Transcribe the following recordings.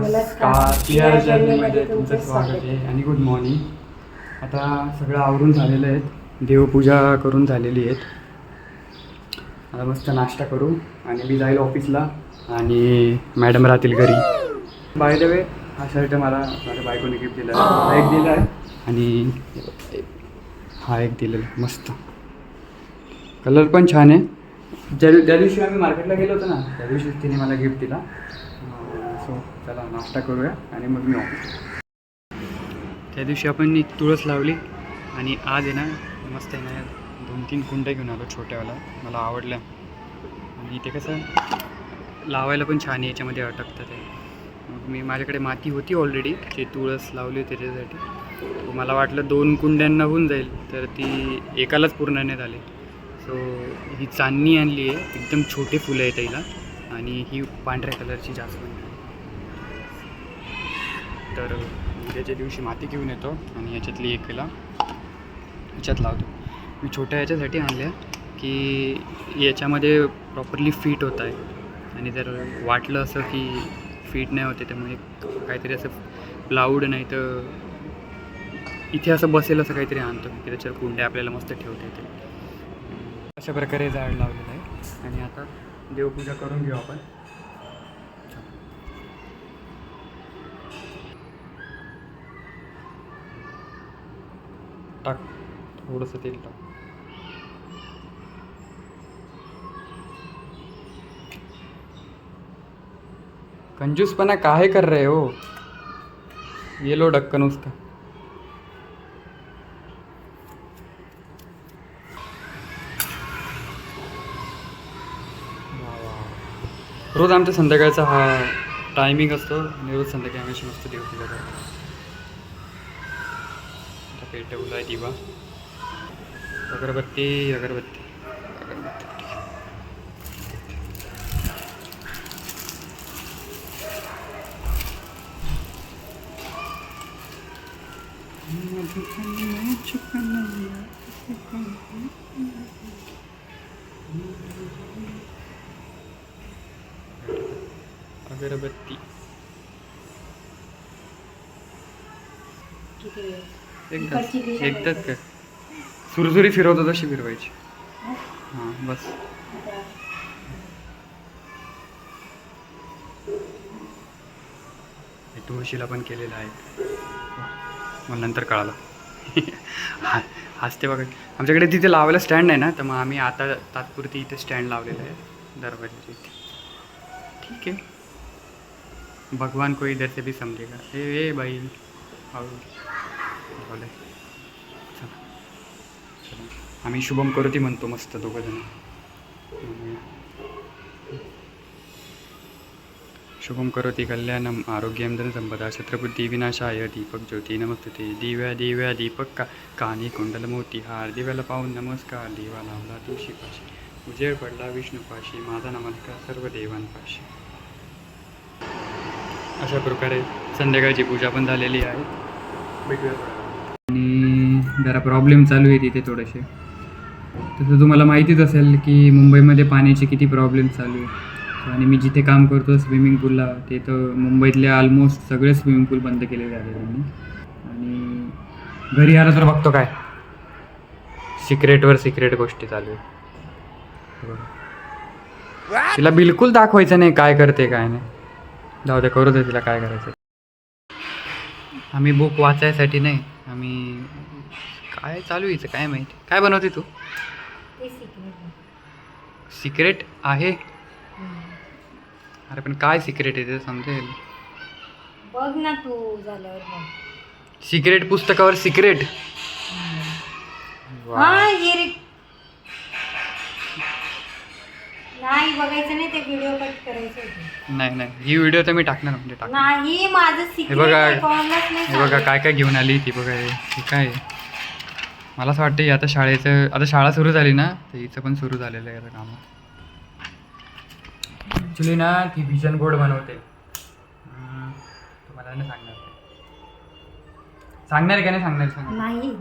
नमस्कार, PR जर्नीमध्ये तुमचं स्वागत आहे आणि गुड मॉर्निंग. आता सगळं आवरून झालेलं आहे, देवपूजा करून झालेली आहेत. आता मस्त नाश्ता करू आणि मी जाईल ऑफिसला आणि मॅडम राहतील घरी. बाय द वे, हा शर्ट मला माझ्या बायकोने गिफ्ट दिला आहे. हा एक दिला आहे आणि हा एक दिलेला आहे. मस्त कलर पण छान आहे. ज्या दिवशी आम्ही मार्केटला गेलो होतो ना, त्या दिवशी तिने मला गिफ्ट दिला. सो चला नाश्ता करूया आणि मग मी ऑफिस. त्या दिवशी आपण एक तुळस लावली आणि आज आहे ना मस्त आहे ना 2-3 कुंड्या घेऊन आलो छोट्यावाला, मला आवडल्या. आणि ते कसं लावायला पण छान आहे, याच्यामध्ये अटकतं ते. मग मी माझ्याकडे माती होती ऑलरेडी, जे तुळस लावली होती त्याच्यासाठी. मला वाटलं 2 कुंड्यांना होऊन जाईल, तर ती एकालाच पूर्ण नाही झाली. सो ही चांदणी आणली आहे, एकदम छोटे फुलं आहेत तिला. आणि ही पांढऱ्या कलरची जास्वंद आहे. तर उद्याच्या दिवशी माती घेऊन येतो आणि याच्यातली एकेला ह्याच्यात लावतो. मी छोट्या याच्यासाठी आणल्या की याच्यामध्ये प्रॉपरली फिट होत आहे. आणि जर वाटलं असं की फिट नाही होते, त्यामुळे काहीतरी असं प्लाऊड नाही तर इथे असं बसेल असं काहीतरी आणतो की त्याच्यावर कुंड्या आपल्याला मस्त ठेवता येते. अशा प्रकारे झाड लावलेलं आहे. आणि आता देवपूजा करून घेऊ आपण. टाक थोडंसं तेल टाक. कंजूसपना काहे कर रहे हो, ये लो ढक्कन उसका. रोज आमच्या संध्याकाळचा हा टायमिंग असतो आणि रोज संध्याकाळी आम्ही मस्त देवपूजा करतो. आता पेटवला आहे दिवा, अगरबत्ती अगरबत्ती. अगरबत्ती एकदाच काय सुरसुरी फिरवतो तशी फिरवायची. हां बस. तुळशीला पण केलेलं आहे, मला नंतर कळालं. हसते बघा. आमच्याकडे तिथे लावायला स्टँड आहे ना, तर मग आम्ही आता तात्पुरती इथे स्टँड लावलेलं आहे दरवाजाच्या इथे. ठीक आहे, भगवान को इधर से भी समजेगा. ए बाई बोले. चला आम्ही शुभम करोती म्हणतो मस्त दोघंजण. शुभम करोती कल्याणम आरोग्यम धनसंपदा छत्रपती विनाशाय दीपक ज्योती नमस्तुते. दिव्या दिव्या दीपक कानी कुंडल मोती हार. दिव्याला पाहून नमस्कार, दिवा लावला तुळशीपाशी. उजेड पडला विष्णूपाशी, माझा नमस्कार सर्व देवांपाशी. अशा प्रकारे संध्याकाळची पूजा पण झालेली आहे. आणि जरा प्रॉब्लेम चालू आहे तिथे थोडेसे. तसं तुम्हाला माहितीच असेल की मुंबईमध्ये पाण्याचे किती प्रॉब्लेम चालू आहे. आणि मी जिथे काम करतो स्विमिंग पूलला, ते तर मुंबईतले ऑलमोस्ट सगळे स्विमिंग पूल बंद केलेले आहे त्यांनी. आणि घरी आलं तर बघतो काय सिक्रेटवर सिक्रेट गोष्टी चालू आहे. तिला बिलकुल दाखवायचं नाही काय करते काय नाही. जाऊ दे, करू दे तिला काय करायचं. आम्ही बुक वाचायसाठी नाही, आम्ही काय चालू आहे काय माहिती. काय बनवते तू? सिक्रेट आहे. अरे पण काय सिक्रेट आहे ते समजेल. बघ ना तू झाल्यावर बघ. सिक्रेट पुस्तकावर सिक्रेट. नाही बघायचं नाही, ते व्हिडिओ कट करायचे होते. नाही ही व्हिडिओ तर मी टाकणार म्हणजे नाही माझं हे बघा काय काय घेऊन आली ती. बघा हे काय, मला असं वाटतं आता आता शाळा सुरू झाली ना, तर हिचं पण सुरू झालेलं आहे आता काम. ॲक्च्युली ना ती विजन बोर्ड बनवते. तुम्हाला नाही सांगणार का नाही सांगणार?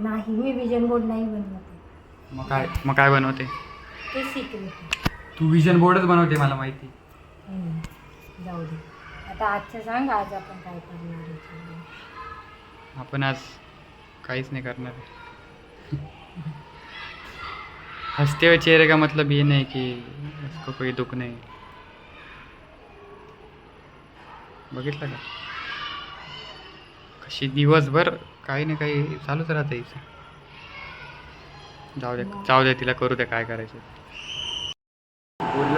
नाही मी विजन बोर्ड नाही बनवते. मग काय बनवते? ते सिक्रेट. तू विजन बोर्डच बनवते मला माहिती. जाऊ दे. आता आजचं सांग, आज आपण काय करणार आहे? आपण आज काहीच नाही करणार हंसते हुए चेहरे का मतलब ये नहीं कि उसको कोई दुख नहीं. बघितलं का कशी दिवसभर काही ना काही चालूच राहतं हिचं. जाऊ दे तिला करू दे काय करायचं.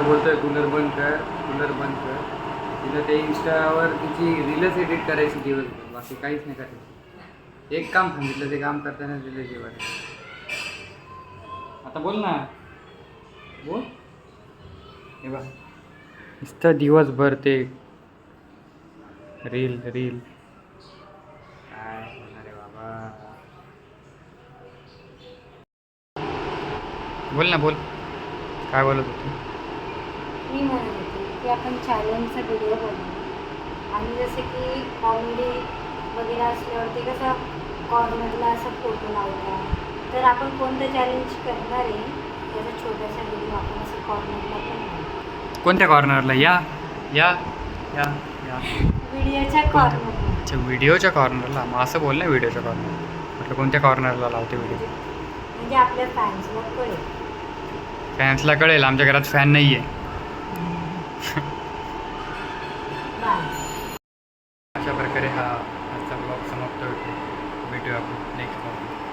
बोलतोय कूलर बंद कर. तिला ते इंस्टावर तिची रीलच एडिट करायची दिवसभर, बाकी काहीच नाही करायचं. एक काम सांगितलं ते काम करताना तिला जेवण. आता बोल ना, बोल. हे बघ नुसतं दिवसभर ते रील काय होणार आहे बाबा. बोल ना, बोल काय बोलत होती. मी म्हणत होते की आपण चॅलेंजचा व्हिडिओ बनवू आणि जसं की कॉमेडी वगैरे असल्यावरती कसं कॉर्नरला असं फोटो लावला, तर आपण कोणतं चॅलेंज करणार आहे त्याचा छोटासा व्हिडिओ आपण असं कॉर्नरला पण बनवू. कोणत्या कॉर्नरला? या व्हिडिओच्या कॉर्नरला. अच्छा, व्हिडिओच्या कॉर्नरला. मग असं बोल ना, व्हिडिओच्या कॉर्नर म्हटलं कोणत्या कॉर्नरला लावते व्हिडिओ. म्हणजे आपल्या फॅन्सला कळेल. फॅन्सला कळेल. आमच्या घरात फॅन नाही आहे. अशा प्रकारे हा आजचा ब्लॉग समाप्त होतो. भेटूया आपण नेक्स्ट ब्लॉग.